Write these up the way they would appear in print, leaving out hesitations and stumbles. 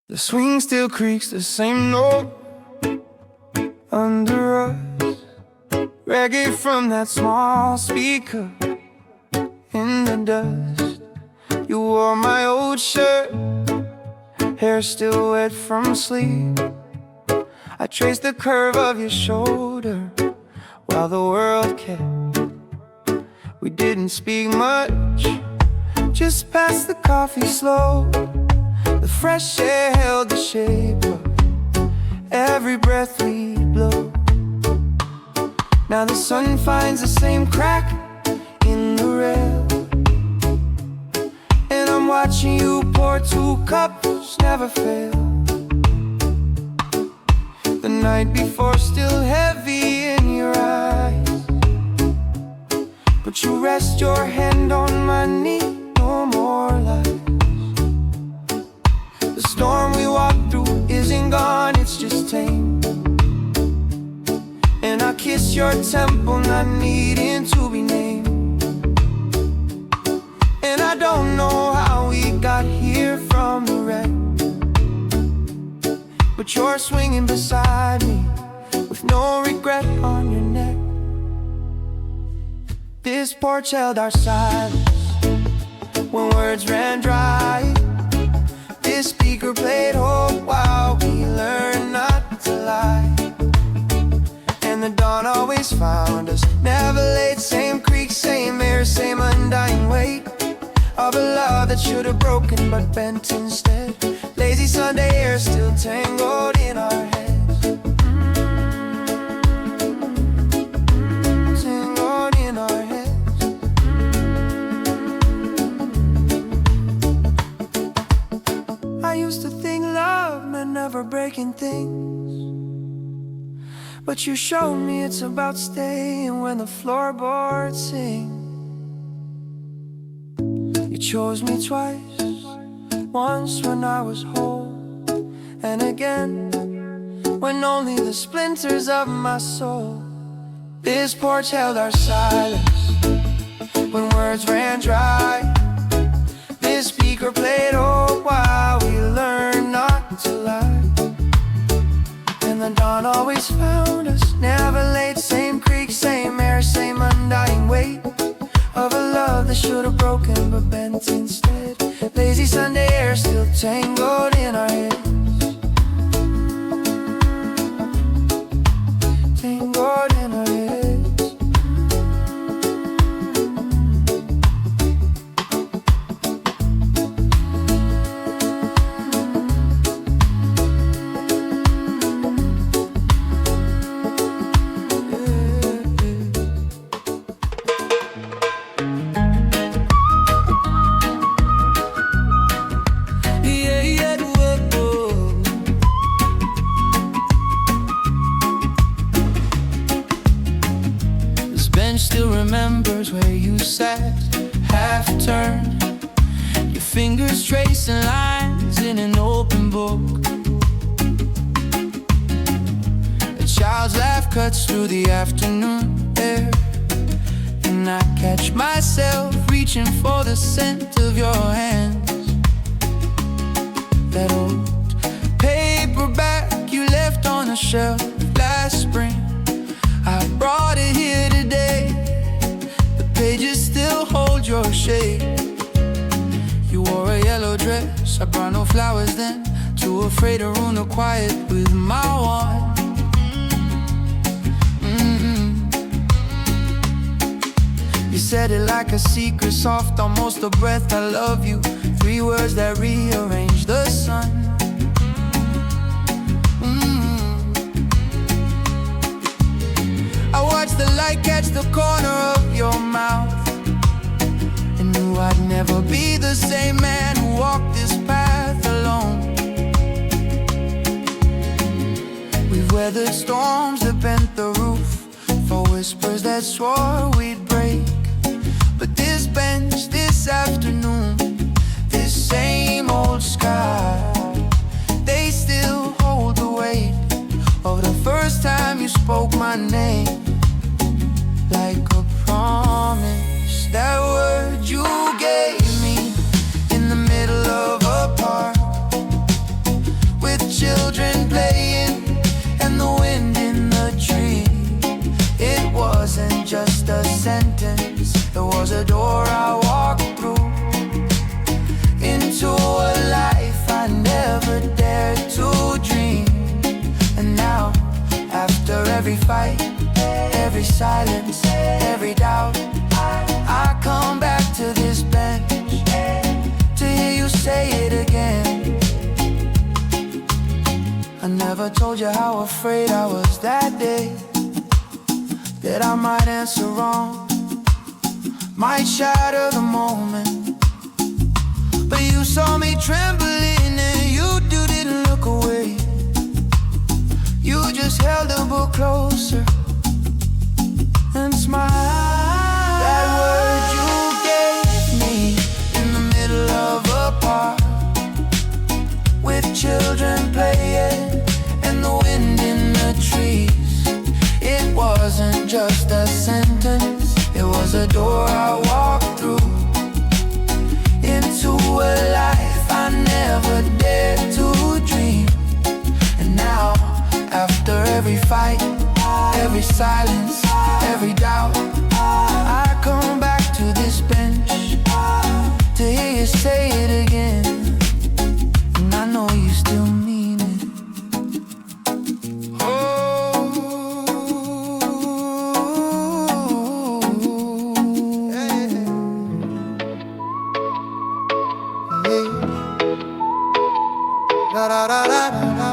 The swing still creaks the same note under us. Reggae from that small speaker in the dust. You wore my old shirt, hair still wet from sleep. I traced the curve of your shoulder while the world kept. We didn't speak much, just passed the coffee slow. The fresh air held the shape of every breath we blow. Now the sun finds the same crack in the rail, and I'm watching you pour two cups, never fail. The night before still heavy in your eyes, but you rest your hand on my knee, no more lies. The storm we walked through isn't gone, it's just tame. And I kiss your temple, not needing to be named. And I don't know how we got here from the wreck, but you're swinging beside me with no regret on your neck. This porch held our silence when words ran dry. This speaker played hope while we learned not to lie. And the dawn always found us, never late. Same creek, same air, same undying weight of a love that should have broken but bent instead. Lazy Sunday air still tangled in our heads, tangled in our heads. I used to think love meant never breaking things, but you showed me it's about staying when the floorboards sing. You chose me twice, once when I was whole, and again when only the splinters of my soul. This porch held our silence when words ran dry. This speaker played hope while we learned not to lie. And the dawn always found us, never late. Same creek, same air, same undying weight of a love that should have broken but bent instead. Lazy Sunday air still tangled in our heads, tangled in our heads. Still remembers where you sat, half turned, your fingers tracing lines in an open book. A child's laugh cuts through the afternoon air, and I catch myself reaching for the scent of your hands. That old paperback you left on a shelf last spring, I brought it here today. The pages still hold your shape. You wore a yellow dress, I brought no flowers then, too afraid to ruin the quiet with my one. You said it like a secret, soft, almost a breath. I love you, 3 words that rearrange the sun. I watched the light catch the corner of your mouth, and knew I'd never be the same man who walked this path alone. We've weathered storms that bent the roof, for whispers that swore we'd break. But this bench, this afternoon, this same old sky, they still hold the weight of the first time you spoke my name. Like a promise, that word you gave me in the middle of a park. children playing and the wind in the tree. It wasn't just a sentence, it was a door I walked through into a life I never dared to dream. And now, after every fight, every silence, every doubt, I come back to this bench to hear you say it again. I never told you how afraid I was that day, that I might answer wrong, might shatter the moment. But you saw me trembling and you didn't look away. You just held the book closer and smiled. That word you gave me in the middle of a park, with children playing and the wind in the trees. It wasn't just a sentence, it was a door I walked through into a life I never dared to dream. And now, after every fight, every silence, every doubt, I come back to this bench to hear you say it again. And I know you still mean it. Oh, hey, hey. Da da da da da.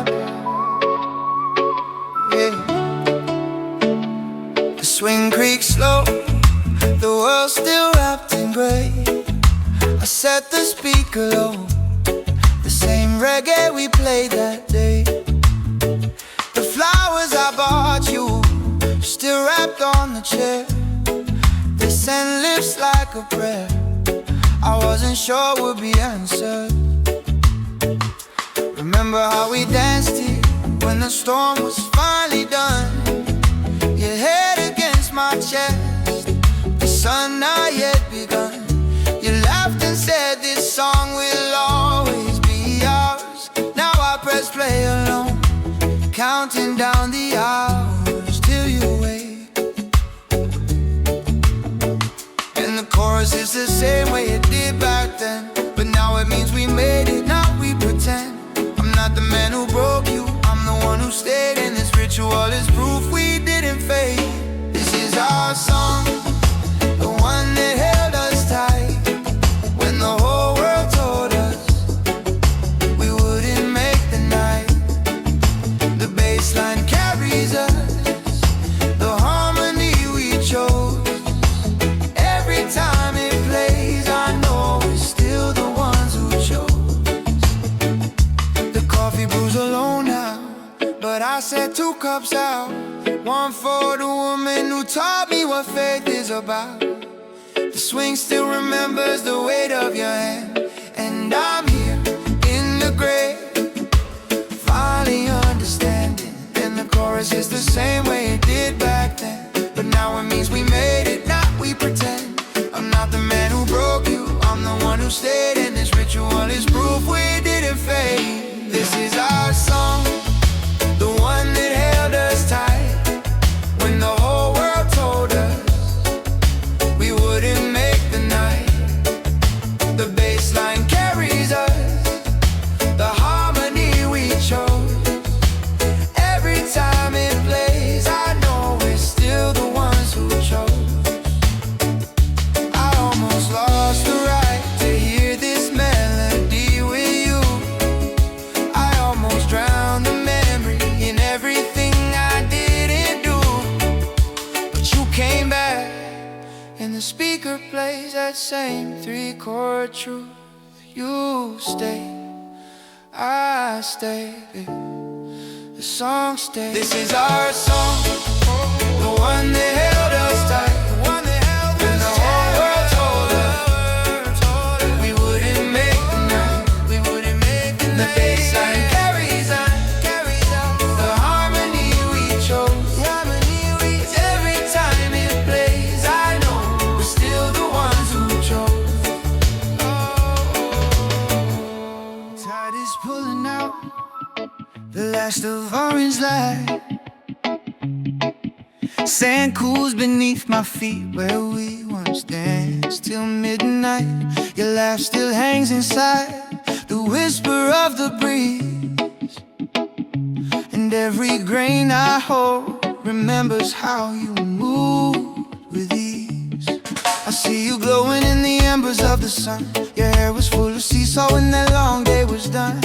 The swing creaks slow, the world still wrapped in gray. I set the speaker low, the same reggae we played that day. The flowers I bought you, still wrapped on the chair. They sent lips like a prayer I wasn't sure would be answered. Remember how we danced here when the storm was finally done? Your head against my chest, the sun not yet begun. You laughed and said this song will always be ours. Now I press play alone, counting down the hours till you wake. And the chorus is the same way it did back then, but now it means we made it, not we pretend. I'm not the man who broke you, I'm the one who stayed. And this ritual is proof we didn't fade. This is our song, the one that held us tight when the whole world told us we wouldn't make the night. The bass line carries us, the harmony we chose. Every time it plays, I know we're still the ones who chose. The coffee brews alone now, but I set 2 cups out, one for the woman who taught me what faith is about. The swing still remembers the weight of your hand, and I'm here in the grave, finally understanding. And the chorus is the same way it did back then, but now it means we made it, not we pretend. I'm not the man who broke you, I'm the one who stayed. And this ritual is proof we didn't fade. This is our song, the one that held us tight when the whole world told us we wouldn't make the night. The bass line carries us, the harmony we chose. Every time it plays, I know we're still the ones who chose. I almost lost the right to hear this melody with you. I almost drowned the memory in everything I didn't do. But you came back, and the speaker plays that same 3-chord truth. You stay, I stay, the song stays. This is our song, the one that held us tight when the whole world told us we wouldn't make the night. The bass line carries on, the harmony we chose. Every time it plays, I know we're still the ones who chose. Tide is pulling out, the last of orange light. Sand cools beneath my feet where we once danced till midnight. Your laugh still hangs inside the whisper of the breeze, and every grain I hold remembers how you moved with ease. I see you glowing in the embers of the sun. Your hair was full of sea salt when that long day was done.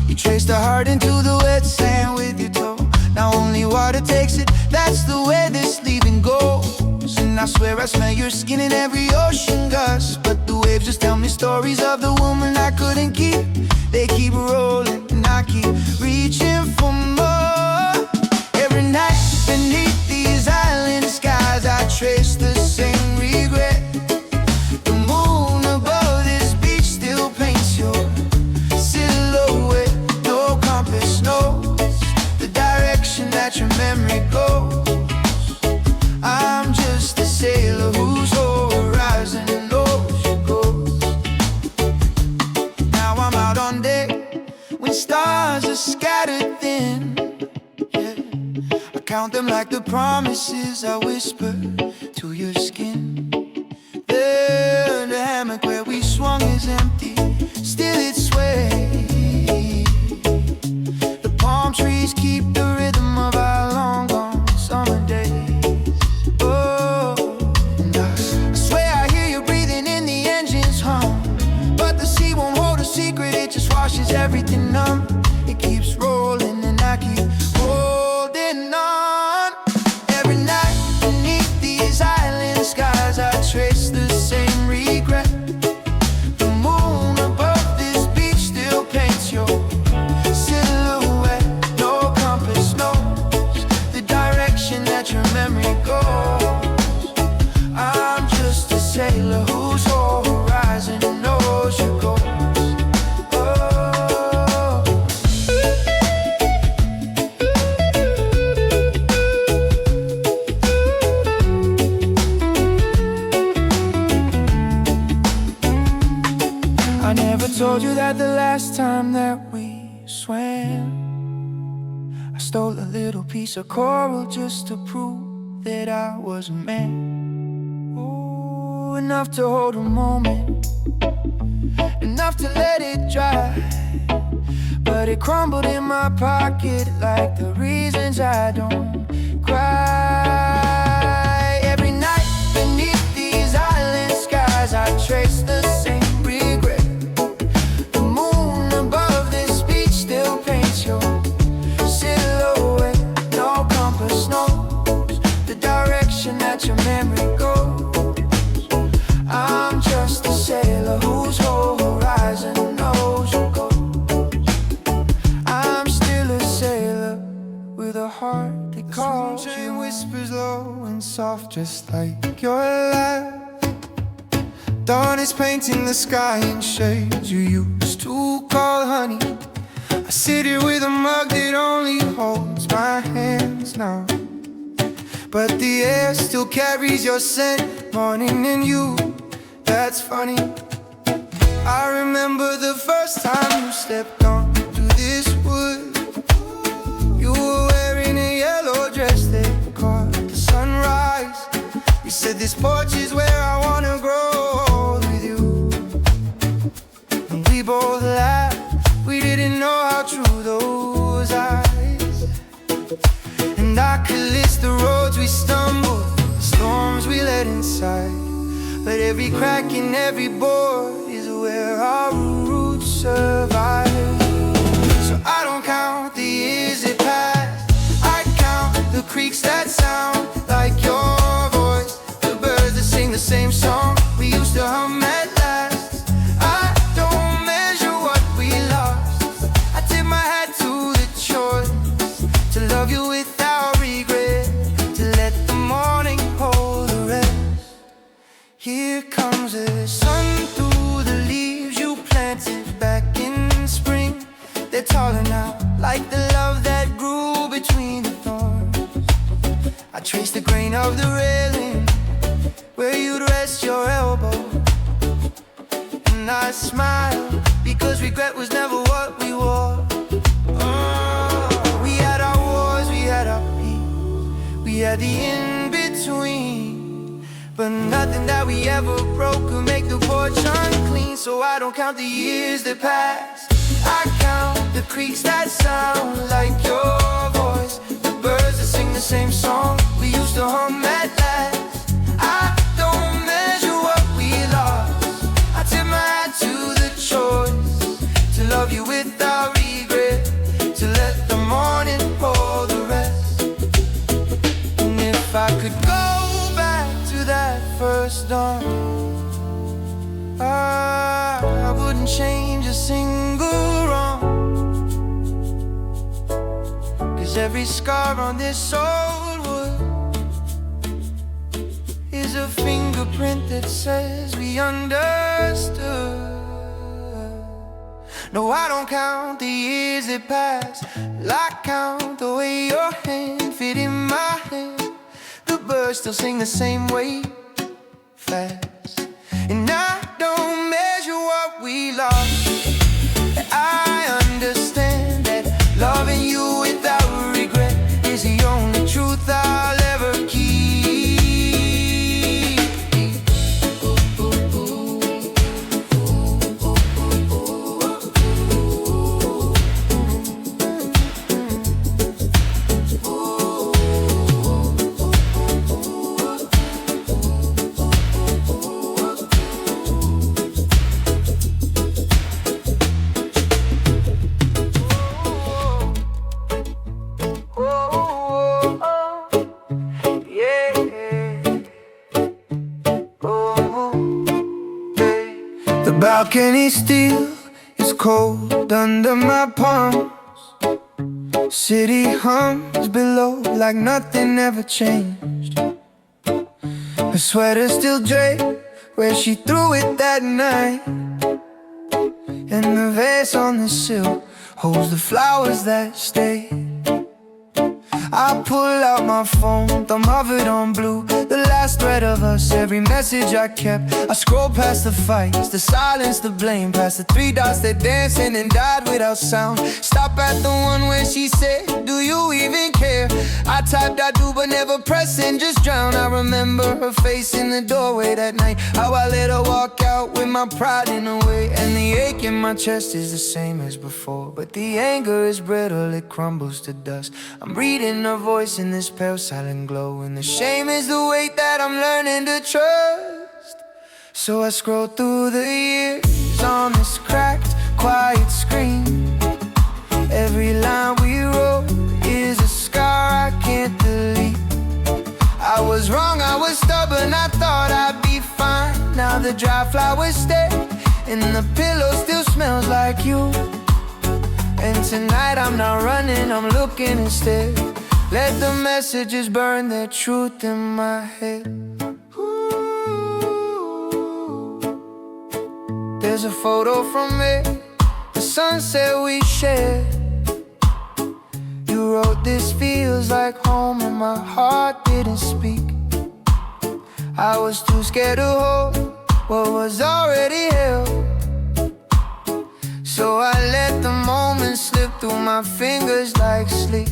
You traced a heart into the wet sand with your toe. Now only water takes it, that's the way this leaving goes. And I swear I smell your skin in every ocean gust. But the waves just tell me stories of the woman I couldn't keep. They keep rolling and I keep reaching for more. Every night beneath these island skies I trace the same regret. The moon above this beach still paints your silhouette. No compass knows the direction that your memory goes. I'm just a sailor whose horizon knows your goals. Now I'm out on deck when stars are scattered thin. I count them like the promises I whisper to your skin. There, the hammock where we swung is empty, still it sways. The palm trees keep the rhythm of our long gone summer days. Oh, and I swear I hear you breathing in the engine's hum. But the sea won't hold a secret, it just washes everything numb. It keeps rolling and I keep holding on. Every night beneath these island skies I trace the same regret. The moon above this beach still paints your silhouette. No compass knows the direction that your memory goes. I'm just a sailor whose horizon knows your goals. I never told you that the last time that we swam, I stole a little piece of coral just to prove that I was a man. Oh, enough to hold a moment, enough to let it dry. But it crumbled in my pocket like the reasons I don't cry. Every night beneath these island skies I trace the same regret. The moon above this beach still paints your silhouette. No compass knows the direction that your memory goes. I'm just a sailor whose whole horizon knows your goals. I'm still a sailor with a heart that calls you. And whispers low and soft just like your laugh. Dawn is painting the sky in shades you used to call honey. I sit here with a mug that only holds my hands now, but the air still carries your scent, morning and you, that's funny. I remember the first time you stepped onto this wood. You were wearing a yellow dress that caught the sunrise. You said this porch is where I wanna grow with you. And we both laughed, we didn't know how true those eyes. And I could list the roads we stumbled, the storms we let inside, but every crack in every board is where our roots survive. So I don't count the years that passed, I count the creeks that sound like your voice, the birds that sing the same song we used to hum at last. I don't measure what we lost, I tip my hat to the choice to love you without regret, to let the morning hold the rest. Here comes the sun through the leaves you planted back in spring. They're taller now, like the love that grew between the thorns. I trace the grain of the railing where you'd rest your elbow, and I smile because regret was never what we wore. Oh. the in-between. But nothing that we ever broke could make the porch unclean. So I don't count the years that pass, I count the creeks that sound like your voice, the birds that sing the same song we used to hum at last. I don't measure what we lost, I tip my hat to the choice to love you without regret, to let the morning hold the rest. And if I could go back to that first dawn, I wouldn't change a single wrong, 'cause every scar on this old wood is a fingerprint that says we understood. No, I don't count the years that pass, I count the way your hand fit in my hand. The birds still sing the same way, fast. And I don't measure what we lost, I understand that loving you without regret is the only truth I'll ever keep. The balcony still is cold under my palms. City hums below like nothing ever changed. Her sweater still draped where she threw it that night, and the vase on the sill holds the flowers that stayed. I pull out my phone, thumb of it on blue, the last thread of us, every message I kept. I scroll past the fights, the silence, the blame, past the three dots that danced and then died without sound. Stop at the one where she said, do you even care? I typed I do but never press and just drown. I remember her face in the doorway that night, how I let her walk out with my pride in a way. And the ache in my chest is the same as before, but the anger is brittle, it crumbles to dust. I'm reading her voice in this pale silent glow, and the shame is the weight that I'm learning to trust. So I scroll through the years on this cracked, quiet screen. Every line we wrote is a scar I can't delete. I was wrong, I was stubborn, I thought I'd be fine. Now the dry flowers stay, and the pillow still smells like you. And tonight I'm not running, I'm looking instead. Let the messages burn their truth in my head. There's a photo from me, the sunset we shared. You wrote this feels like home and my heart didn't speak. I was too scared to hold what was already held, so I let the moment slip through my fingers like sleep.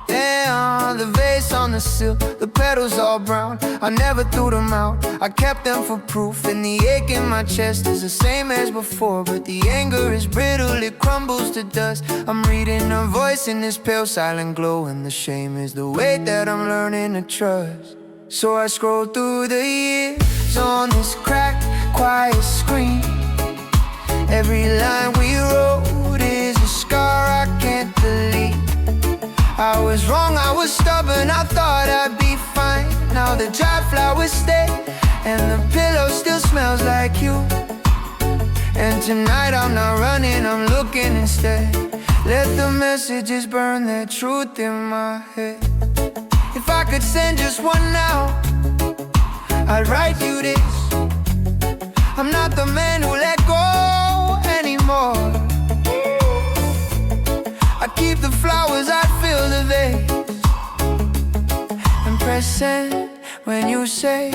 Yeah, the vase on the sill, the petals all brown, I never threw them out, I kept them for proof. And the ache in my chest is the same as before, but the anger is brittle, it crumbles to dust. I'm reading her voice in this pale silent glow, and the shame is the weight that I'm learning to trust. So I scroll through the years on this cracked, quiet screen. Every line we wrote is a scar I can't delete. I was wrong, I was stubborn, I thought I'd be fine. Now the dry flowers stay, and the pillow still smells like you. And tonight I'm not running, I'm looking instead. Let the messages burn their truth in my head. If I could send just one now, I'd write you this. I'm not the man who let go anymore. I keep the flowers, I fill the vase, and press send when you say,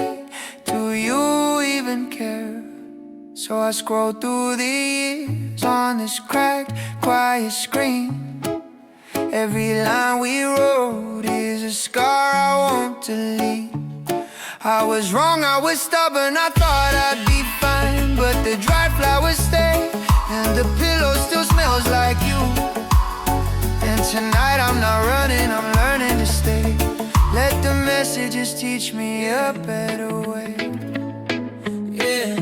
do you even care? So I scroll through the years on this cracked, quiet screen. Every line we wrote is a scar I won't totally. I was wrong, I was stubborn, I thought I'd be fine, but the dried flowers stay, and the pillow still smells like you. And tonight I'm not running, I'm learning to stay. Let the messages teach me a better way. Yeah.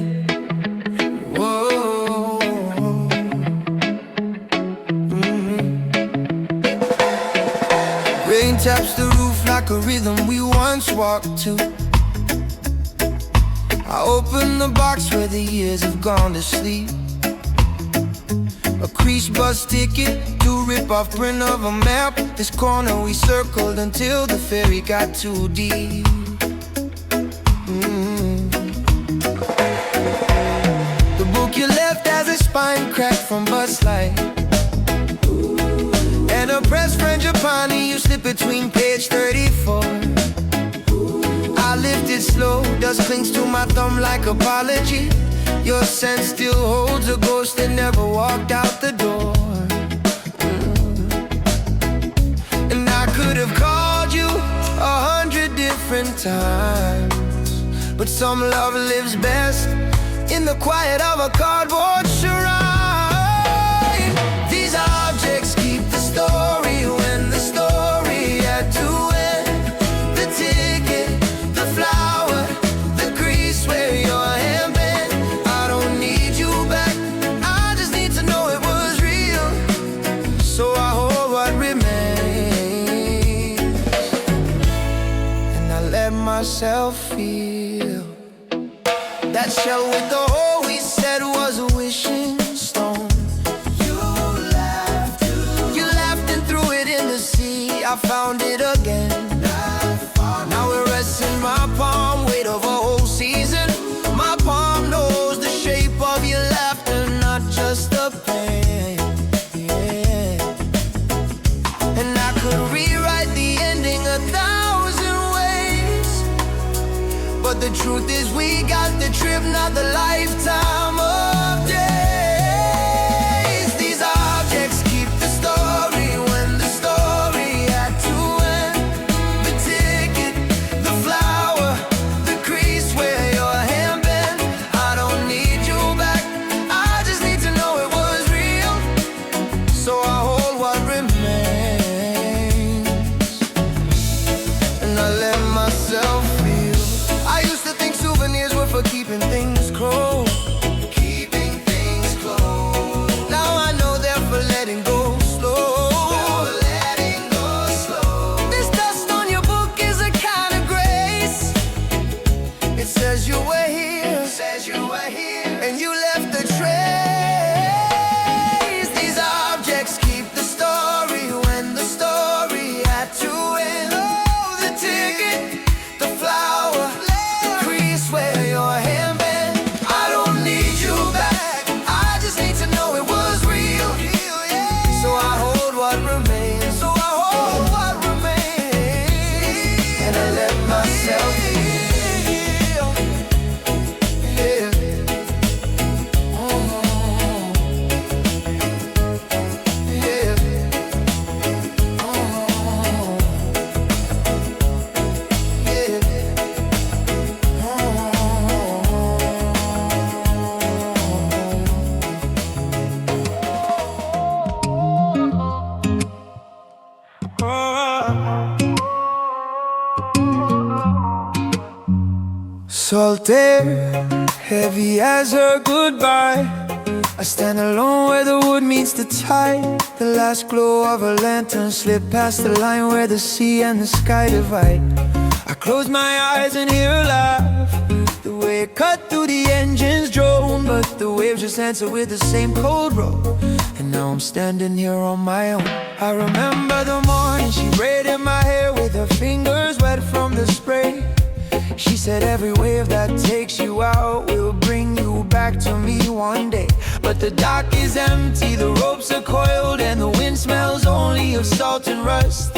Whoa. Rain taps the roof like a rhythm we once walked to. I open the box where the years have gone to sleep. A creased bus ticket, to rip off print of a map. This corner we circled until the ferry got too deep. The book you left has a spine cracked from bus light, and a pressed French Japani you slip between page 34. I lift it slow, dust clings to my thumb like apology. Your scent still holds a ghost that never walked out the door. And I could have called you 100 different times, but some love lives best in the quiet of a cardboard shrine. These objects keep the story when the story had to end. The ticket, the flower, the crease where your hand bent. I don't need you back, I just need to know it was real. So I hold what remains, and I let myself feel. That shell with the hole we said was a wishing stone. You laughed and threw it in the sea. I found it again. Now it rests in my palm, weight of a whole season. My palm knows the shape of your laughter, not just the pain. Yeah. And I could rewrite the ending 1,000 ways, but the truth is we got the trip, not the lifetime of days. These objects keep the story when the story had to end. The ticket, the flower, the crease where your hand bent. I don't need you back, I just need to know it was real. So I hold what remains, and I let myself feel. I used to think souvenirs were for keeping things close. Now I know they're for letting go slow. This dust on your book is a kind of grace. It says you were here, and you left the trace. These objects keep the story when the story had to end. Oh, the ticket, the flower, the crease where your hand bent. I don't need you back, I just need to know it was real. So I hold what remains, and I let myself feel. Yeah. Oh. Yeah. Oh. Yeah. Solitaire, heavy as her goodbye. I stand alone where the wood meets the tide. The last glow of a lantern slipped past the line where the sea and the sky divide. I close my eyes and hear her laugh, the way it cut through the engine's drone. But the waves just answer with the same cold roll, and now I'm standing here on my own. I remember the morning she braided my hair with her fingers wet from the spray. She said every wave that takes you out will bring you back to me one day. But the dock is empty, the ropes are coiled, and the wind smells only of salt and rust.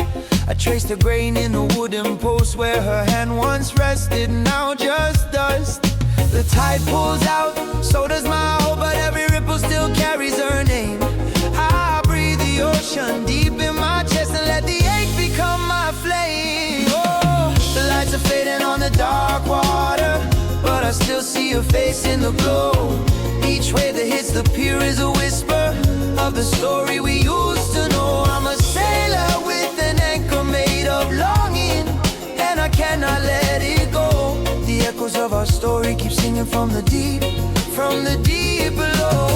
I traced the grain in the wooden post where her hand once rested, now just dust. The tide pulls out, so does my hope, but every ripple still carries her name. I breathe the ocean deep in my chest and let the ache become my flame. Oh, the still see her face in the glow. Each wave that hits the pier is a whisper of the story we used to know. I'm a sailor with an anchor made of longing, and I cannot let it go. The echoes of our story keep singing from the deep below.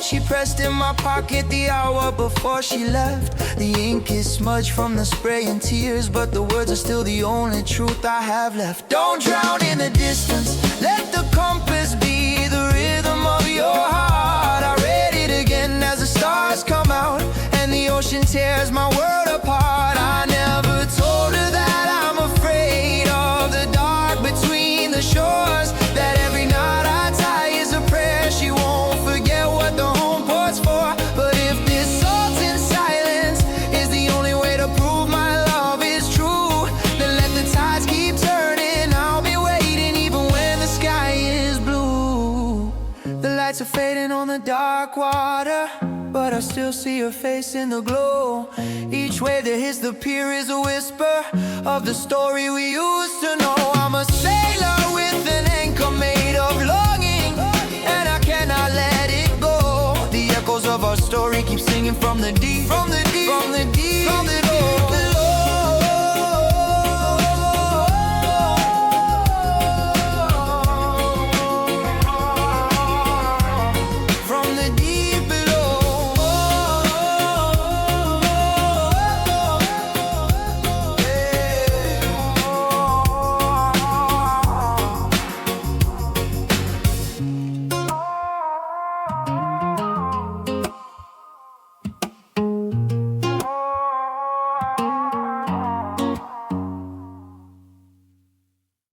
She pressed in my pocket the hour before she left. The ink is smudged from the spray and tears, but the words are still the only truth I have left. Don't drown in the distance, let the compass be the rhythm of your heart. I read it again as the stars come out and the ocean tears my world apart. I never told her that I'm afraid of the dark between the shores, that every night I tie is a prayer she won't forget what the for. But if this salt in silence is the only way to prove my love is true, then let the tides keep turning. I'll be waiting even when the sky is blue. The lights are fading on the dark water, but I still see her face in the glow. Each wave that hits the pier is a whisper of the story we used to know. I'm a sailor with an anchor made of longing, and I cannot let it go. The echoes of our story keep singing from the deep